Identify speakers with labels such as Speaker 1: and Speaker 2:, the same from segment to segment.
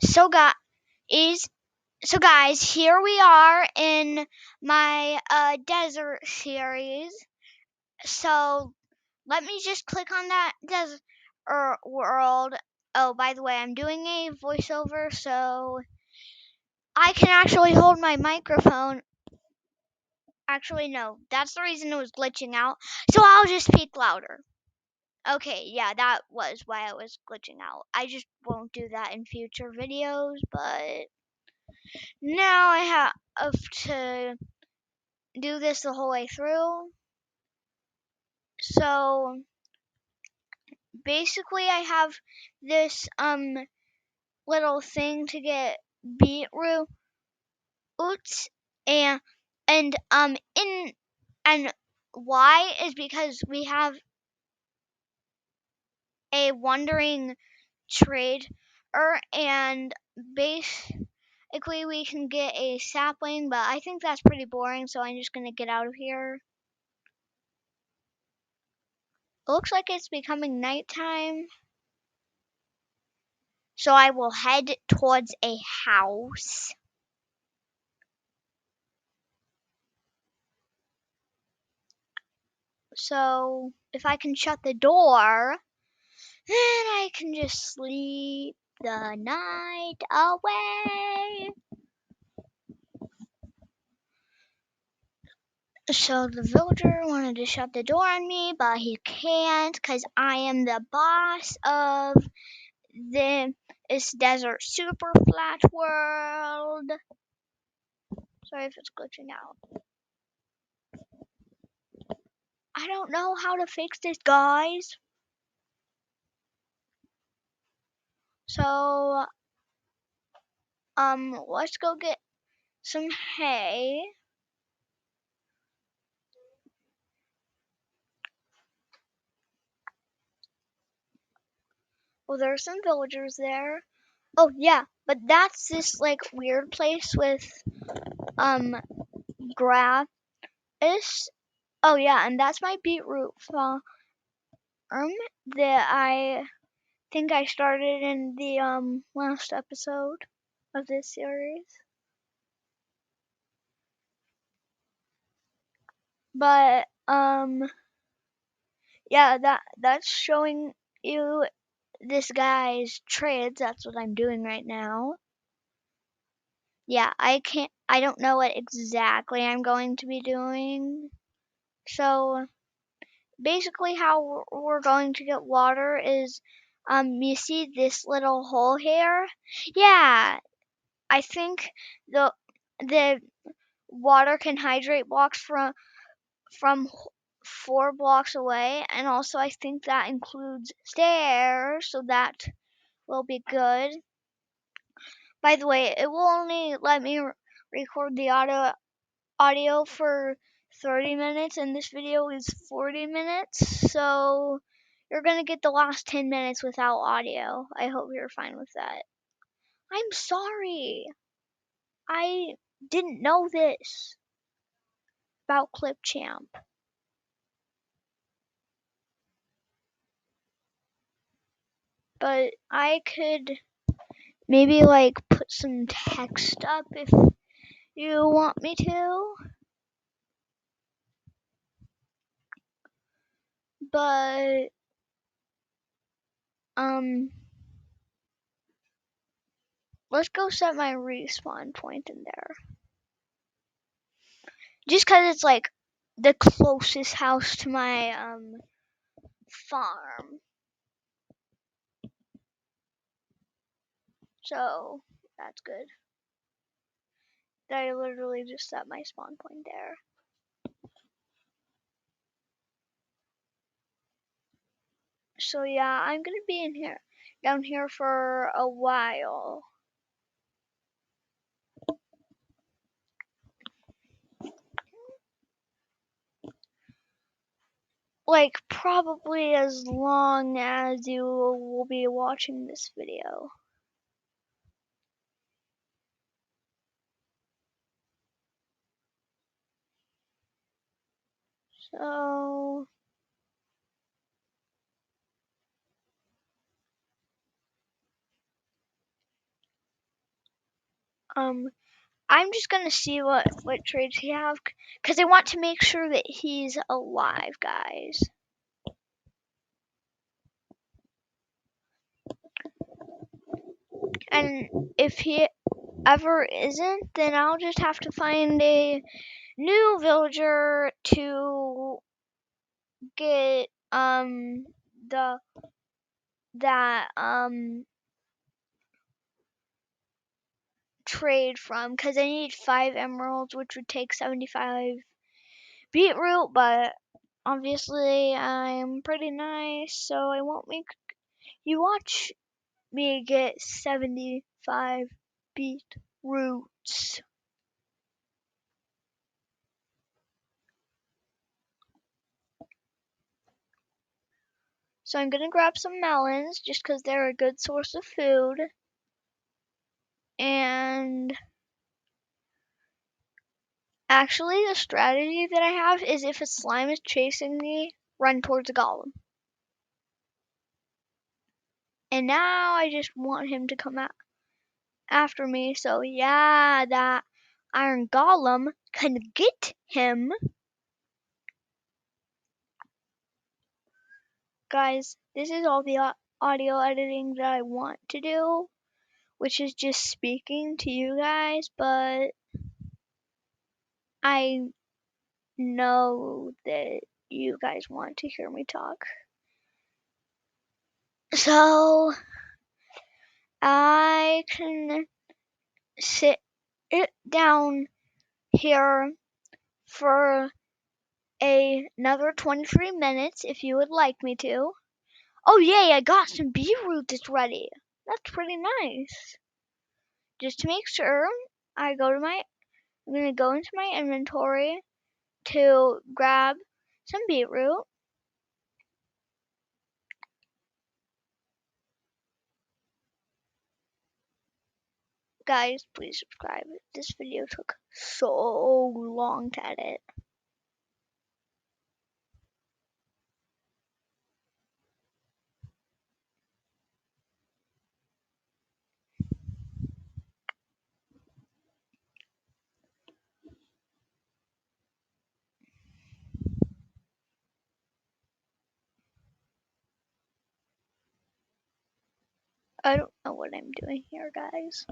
Speaker 1: So guys, here we are in my desert series. So let me just click on that desert world. Oh, by the way, I'm doing a voiceover, so I can actually hold my microphone. Actually, no, that's the reason it was glitching out. So I'll just speak louder. Okay, yeah, that was why I was glitching out. I just won't do that in future videos, but now I have to do this the whole way through. So basically I have this little thing to get beetroot and in and why is because we have a wandering trader and basically we can get a sapling, but I think that's pretty boring, so I'm just gonna get out of here. It looks like it's becoming nighttime. So I will head towards a house. So if I can shut the door, then I can just sleep the night away. So the villager wanted to shut the door on me, but he can't because I am the boss of this desert super flat world. Sorry if it's glitching out. I don't know how to fix this, guys. So, let's go get some hay. Well, there are some villagers there. Oh yeah, but that's this like weird place with grass. Oh yeah, and that's my beetroot farm that I think I started in the last episode of this series. But yeah, that's showing you this guy's trades. That's what I'm doing right now. Yeah, I don't know what exactly I'm going to be doing. So basically how we're going to get water is you see this little hole here? Yeah, I think the water can hydrate blocks from 4 blocks away, and also I think that includes stairs, so that will be good. By the way, it will only let me record the audio for 30 minutes, and this video is 40 minutes, so you're gonna get the last 10 minutes without audio. I hope you're fine with that. I'm sorry. I didn't know this about Clipchamp. But I could maybe like put some text up if you want me to. But let's go set my respawn point in there. Just cause it's like the closest house to my farm. So that's good. I literally just set my spawn point there. So yeah, I'm gonna be in here down here for a while. Like probably as long as you will be watching this video. So I'm just gonna see what trades he have, because I want to make sure that he's alive, guys. And if he ever isn't, then I'll just have to find a new villager to get the that trade from, because I need 5 emeralds, which would take 75 beetroot, but obviously I'm pretty nice, so I won't make you watch me get 75 beetroots. So I'm gonna grab some melons just because they're a good source of food. And actually, the strategy that I have is if a slime is chasing me, run towards a golem. And now I just want him to come after me. So yeah, that iron golem can get him. Guys, this is all the audio editing that I want to do, which is just speaking to you guys, but I know that you guys want to hear me talk. So I can sit it down here for another 23 minutes if you would like me to. Oh yay, I got some beetroot that's ready. That's pretty nice. Just to make sure, I'm gonna go into my inventory to grab some beetroot. Guys, please subscribe. This video took so long to edit. I don't know what I'm doing here, guys.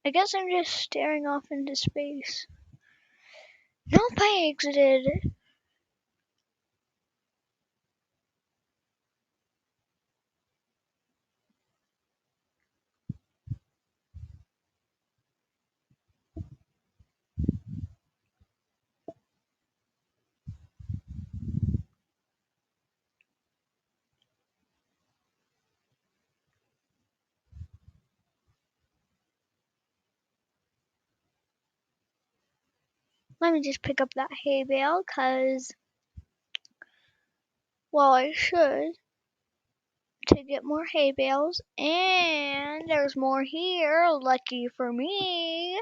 Speaker 1: I guess I'm just staring off into space. Nope, I exited. Let me just pick up that hay bale, cause, well, I should, to get more hay bales, and there's more here, lucky for me.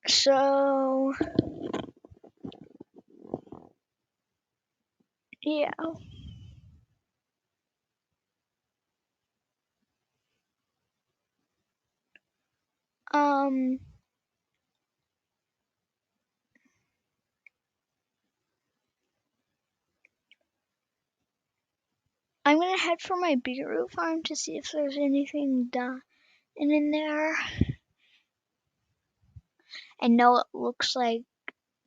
Speaker 1: So, yeah. I'm gonna head for my beetroot farm to see if there's anything done in there. I know it looks like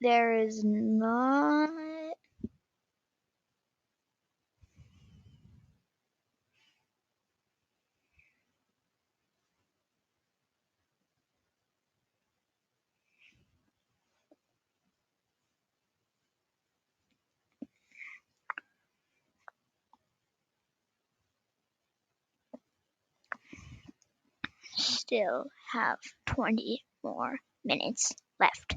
Speaker 1: there is not. Still have 20 more minutes left.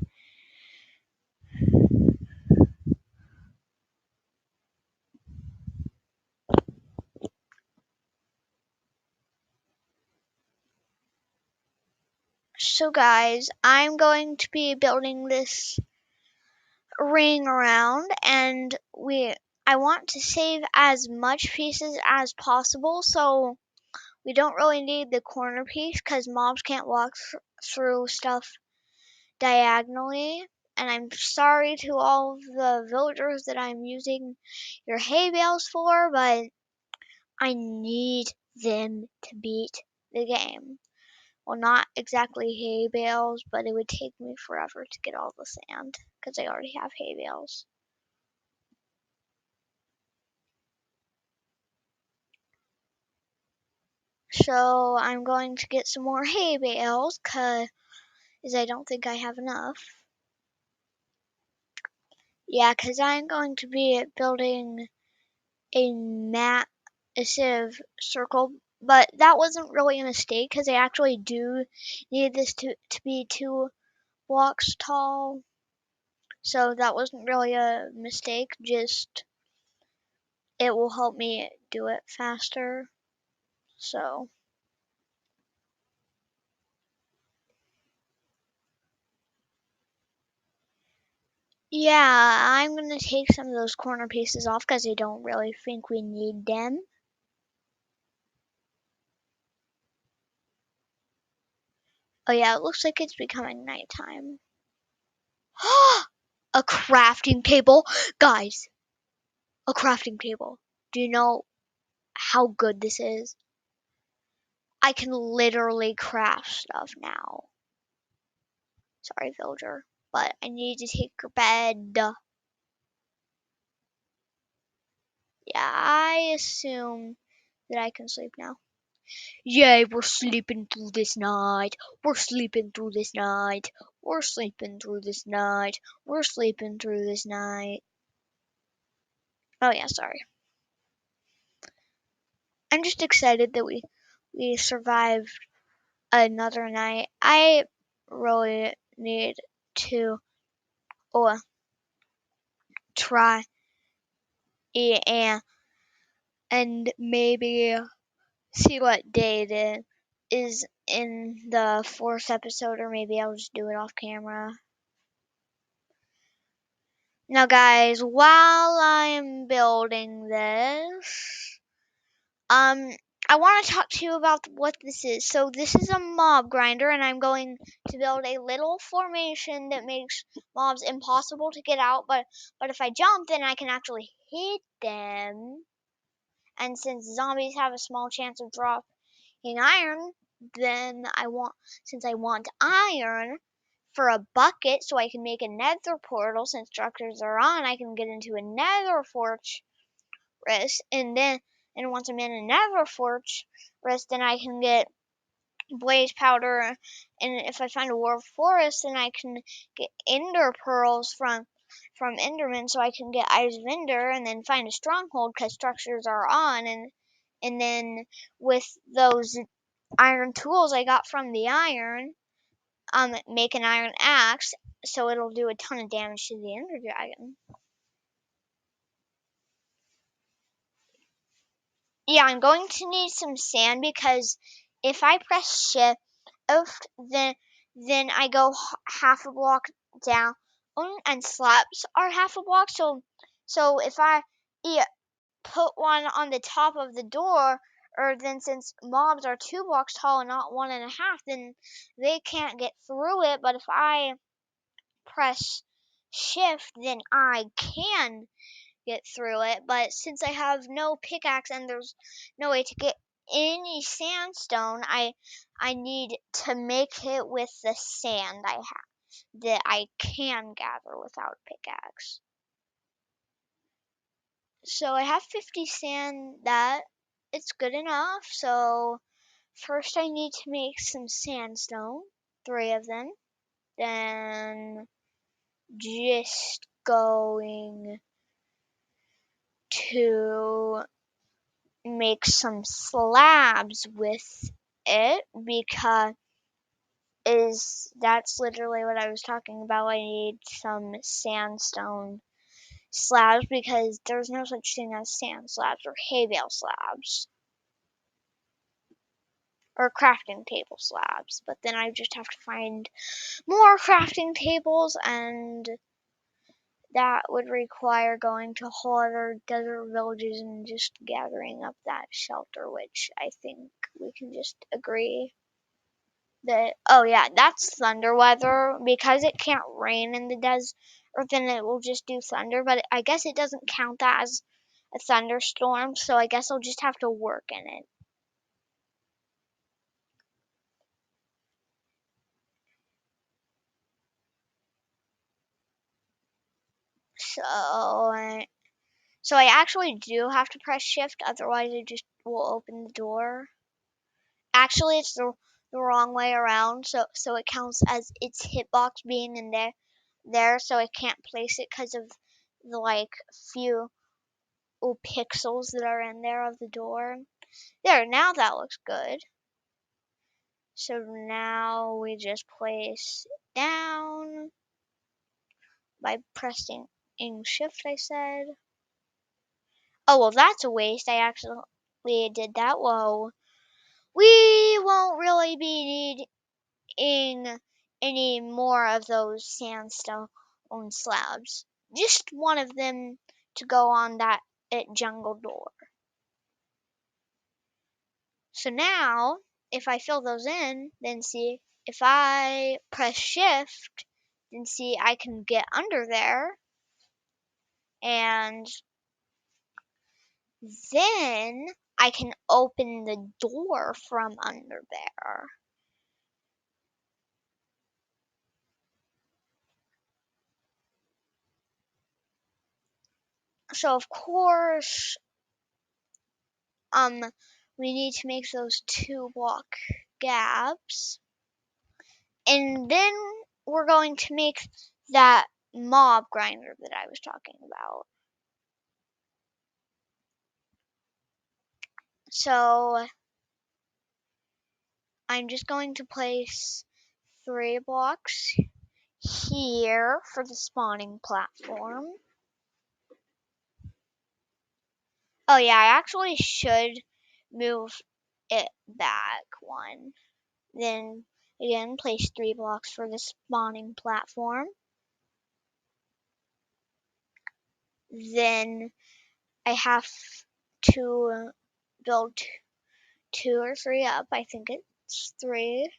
Speaker 1: So guys, I'm going to be building this ring around, and I want to save as much pieces as possible, so we don't really need the corner piece because mobs can't walk through stuff diagonally. And I'm sorry to all of the villagers that I'm using your hay bales for, but I need them to beat the game. Well, not exactly hay bales, but it would take me forever to get all the sand because I already have hay bales. So I'm going to get some more hay bales because I don't think I have enough. Yeah, because I'm going to be building a massive circle, but that wasn't really a mistake because I actually do need this to be 2 blocks tall. So that wasn't really a mistake, just it will help me do it faster. So yeah, I'm gonna take some of those corner pieces off because I don't really think we need them. Oh yeah, it looks like it's becoming nighttime. A crafting table? Guys, a crafting table. Do you know how good this is? I can literally craft stuff now. Sorry, villager, but I need to take your bed. Yeah, I assume that I can sleep now. Yay, we're sleeping through this night. We're sleeping through this night. We're sleeping through this night. We're sleeping through this night. Oh yeah, sorry. I'm just excited that we survived another night. I really need to try and maybe see what day it is in the 4th episode, or maybe I'll just do it off camera. Now guys, while I'm building this, I want to talk to you about what this is. So this is a mob grinder, and I'm going to build a little formation that makes mobs impossible to get out, but if I jump, then I can actually hit them. And since zombies have a small chance of dropping iron, then since I want iron for a bucket so I can make a nether portal, since structures are on, I can get into a nether fortress, and once I'm in a nether fortress, then I can get blaze powder, and if I find a warped forest, then I can get ender pearls from endermen, so I can get eyes of ender and then find a stronghold because structures are on, and then with those iron tools I got from the iron, make an iron axe so it'll do a ton of damage to the ender dragon. Yeah, I'm going to need some sand because if I press shift, then I go half a block down, and slabs are half a block. So if I put one on the top of the door, or then since mobs are 2 blocks tall and not 1.5, then they can't get through it. But if I press shift, then I can get through it. But since I have no pickaxe and there's no way to get any sandstone, I need to make it with the sand I have that I can gather without a pickaxe. So I have 50 sand, that it's good enough. So first I need to make some sandstone, 3 of them. Then just going to make some slabs with it because that's literally what I was talking about. I need some sandstone slabs because there's no such thing as sand slabs or hay bale slabs. or crafting table slabs, but then I just have to find more crafting tables, and that would require going to whole other desert villages and just gathering up that shelter, which I think we can just agree that, oh yeah, that's thunder weather. Because it can't rain in the desert, then it will just do thunder, but I guess it doesn't count that as a thunderstorm, so I guess I'll just have to work in it. So, so I actually do have to press shift, otherwise it just will open the door. Actually, it's the wrong way around, so it counts as its hitbox being in there, so I can't place it because of the like few pixels that are in there of the door. There, now that looks good. So now we just place it down by pressing shift, I said. Oh, well, that's a waste. I actually did that. Whoa. We won't really be needing any more of those sandstone slabs. Just one of them to go on that jungle door. So now, if I fill those in, then see, if I press shift, then see I can get under there, and then I can open the door from under there. So of course, we need to make those 2 block gaps, and then we're going to make that mob grinder that I was talking about. So I'm just going to place 3 blocks here for the spawning platform. Oh yeah, I actually should move it back one. Then again, place 3 blocks for the spawning platform. Then I have to build 2 or 3 up. I think it's 3.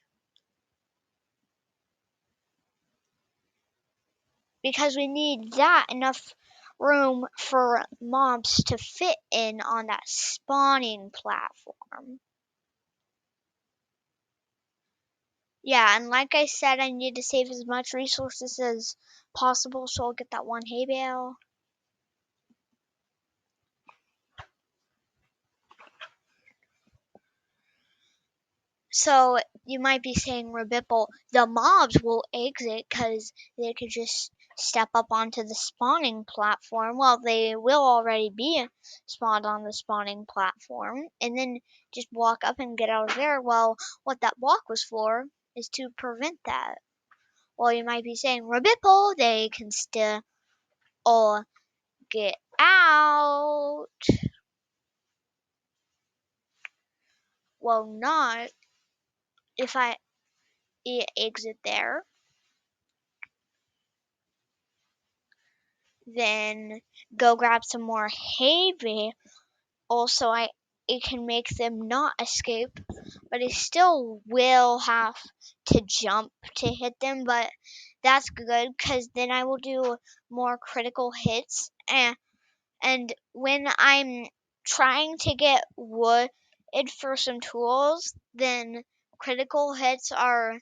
Speaker 1: Because we need that enough room for mobs to fit in on that spawning platform. Yeah, and like I said, I need to save as much resources as possible, so I'll get that 1 hay bale. So you might be saying, Rabipple, the mobs will exit because they could just step up onto the spawning platform. Well, they will already be spawned on the spawning platform, and then just walk up and get out of there. Well, what that block was for is to prevent that. Well, you might be saying, Rabipple, they can still all get out. Well, not if I exit there. Then go grab some more hay bale. Also, it can make them not escape, but I still will have to jump to hit them. But that's good because then I will do more critical hits. And when I'm trying to get wood for some tools, then critical hits are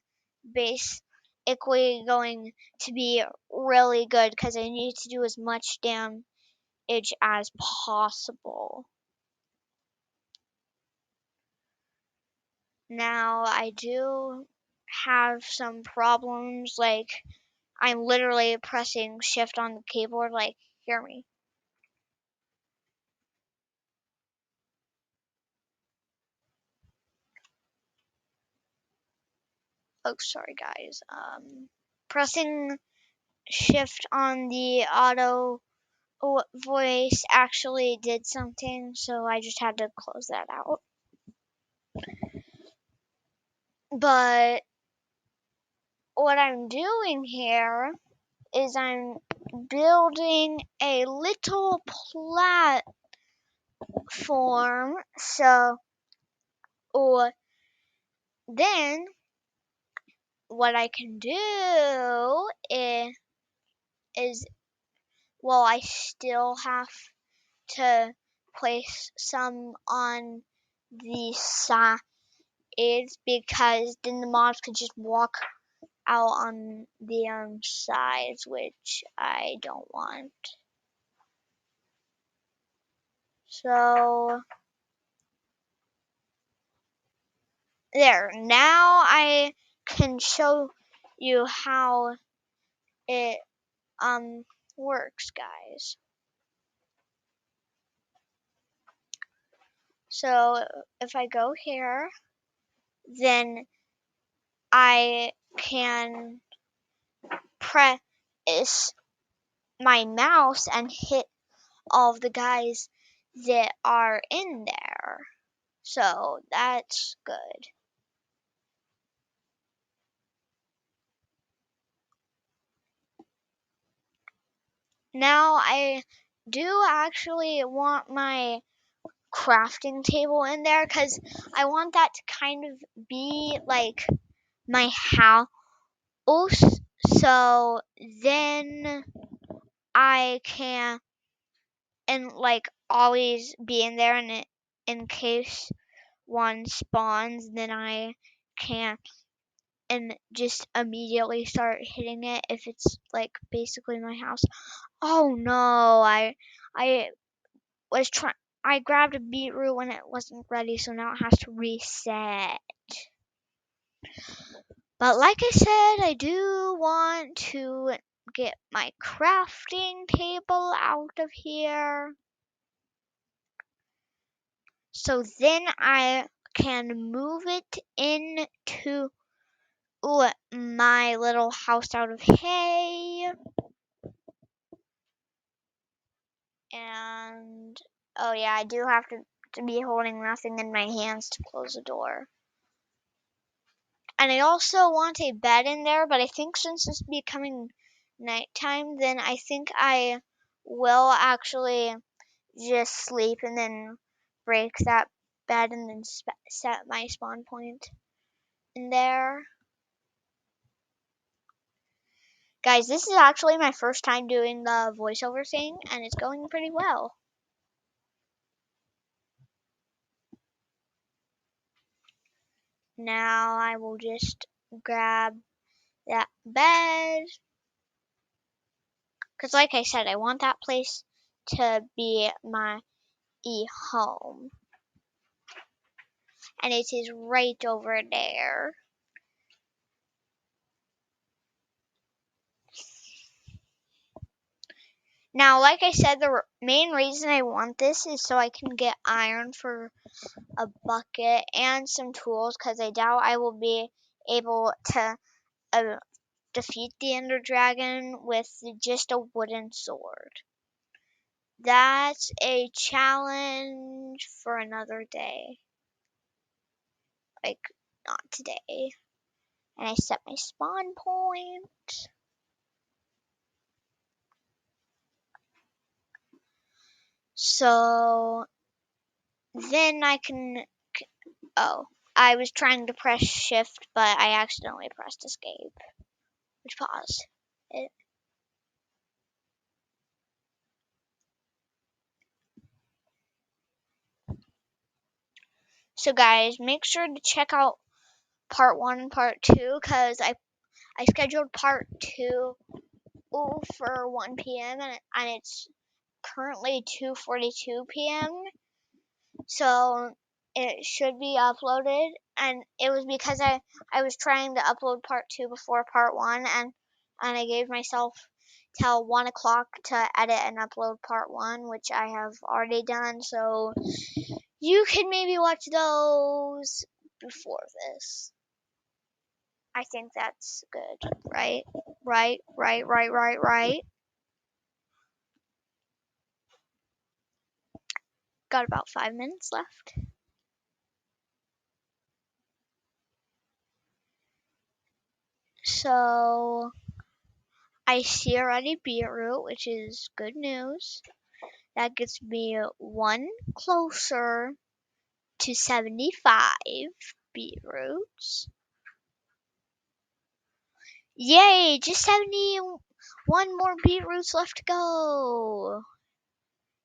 Speaker 1: basically going to be really good because I need to do as much damage as possible. Now, I do have some problems, like I'm literally pressing shift on the keyboard, like, hear me. Oh, sorry guys. Pressing shift on the auto voice actually did something, so I just had to close that out. But what I'm doing here is I'm building a little platform. So, or then what I can do is well, I still have to place some on the sides because then the mobs could just walk out on the sides, which I don't want. So there. Now I can show you how it works, guys. So if I go here, then I can press my mouse and hit all of the guys that are in there. So that's good. Now I do actually want my crafting table in there because I want that to kind of be like my house. So then I can and like always be in there and in case one spawns then I can and just immediately start hitting it if it's like basically my house. Oh no, I was trying I grabbed a beetroot when it wasn't ready, so now it has to reset. But like I said, I do want to get my crafting table out of here. So then I can move it into my little house out of hay. And oh yeah, I do have to be holding nothing in my hands to close the door. And I also want a bed in there, but I think since it's becoming nighttime, then I think I will actually just sleep and then break that bed and then set my spawn point in there. Guys, this is actually my first time doing the voiceover thing, and it's going pretty well. Now I will just grab that bed. Because like I said, I want that place to be my home. And it is right over there. Now, like I said, the main reason I want this is so I can get iron for a bucket and some tools because I doubt I will be able to defeat the Ender Dragon with just a wooden sword. That's a challenge for another day. Like, not today. And I set my spawn point. So then I can. Oh, I was trying to press shift, but I accidentally pressed escape, which paused it. So guys, make sure to check out part 1 and part 2 because I scheduled part 2 for 1 p.m. and it's currently 2:42 p.m. So it should be uploaded, and it was because I was trying to upload part 2 before part 1 and I gave myself till 1 o'clock to edit and upload part 1, which I have already done, so you can maybe watch those before this. I think that's good, right? Right. Got about 5 minutes left. So I see already beetroot, which is good news. That gets me one closer to 75 beetroots. Yay, just 71 more beetroots left to go.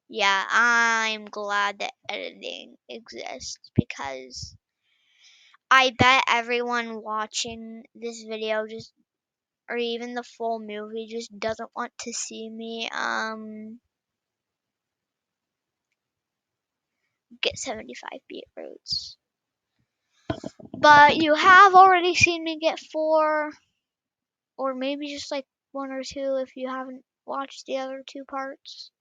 Speaker 1: Yeah, I'm glad that editing exists because I bet everyone watching this video just, or even the full movie, just doesn't want to see me get 75 beetroots. But you have already seen me get 4, or maybe just like 1 or 2 if you haven't watched the other 2 parts,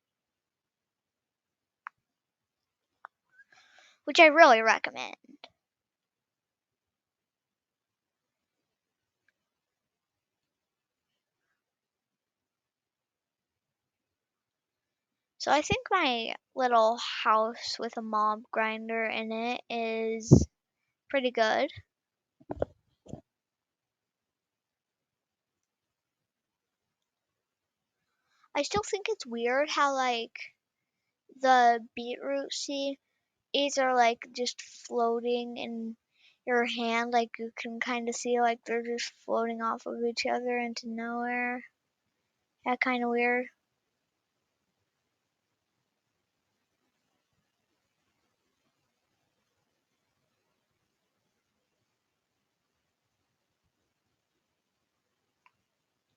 Speaker 1: which I really recommend. So I think my little house with a mob grinder in it is pretty good. I still think it's weird how like the beetroot seeds are like just floating in your hand, like you can kind of see like they're just floating off of each other into nowhere. That kind of weird.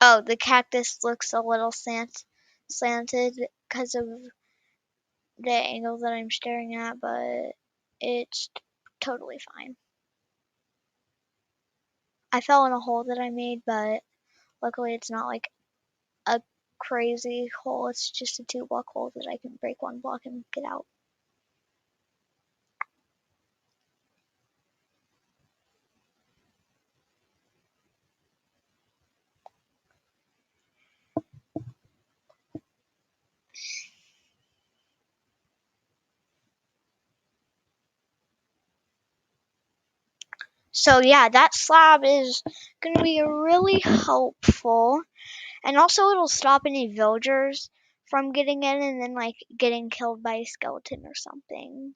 Speaker 1: Oh, the cactus looks a little slanted because of the angle that I'm staring at, but it's totally fine. I fell in a hole that I made, but luckily it's not like a crazy hole. It's just a 2-block hole that I can break 1 block and get out. So yeah, that slab is going to be really helpful, and also it'll stop any villagers from getting in and then like getting killed by a skeleton or something.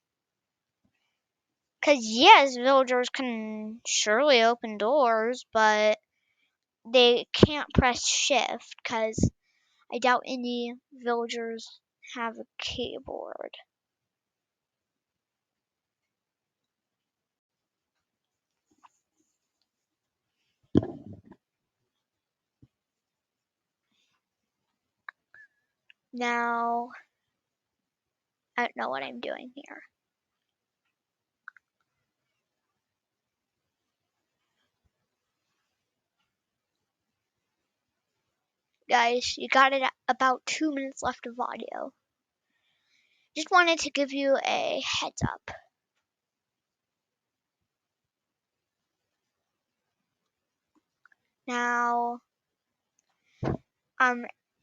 Speaker 1: Cause yes, villagers can surely open doors, but they can't press shift cause I doubt any villagers have a keyboard. Now, I don't know what I'm doing here. Guys, you got it at about 2 minutes left of audio. Just wanted to give you a heads up. Now,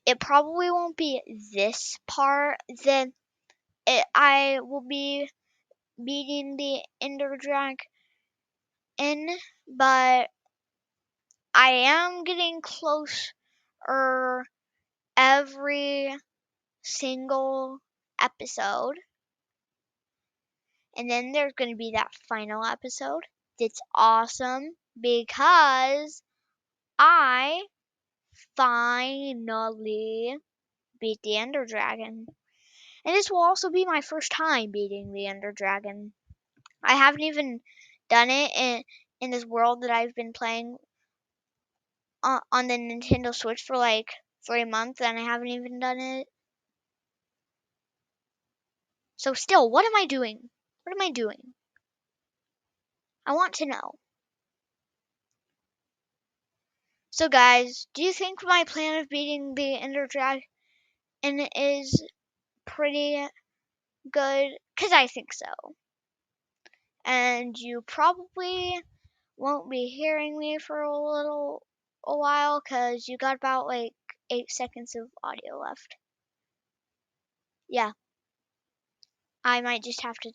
Speaker 1: it probably won't be this part. Then I will be beating the Ender Dragon, but I am getting closer every single episode. And then there's going to be that final episode. That's awesome because I finally beat the Ender Dragon. And this will also be my first time beating the Ender Dragon. I haven't even done it in this world that I've been playing on the Nintendo Switch for like 3 months, and I haven't even done it. So still, what am I doing? What am I doing? I want to know. So guys, do you think my plan of beating the Ender Dragon is pretty good? Because I think so. And you probably won't be hearing me for a while because you got about like 8 seconds of audio left. Yeah, I might just have to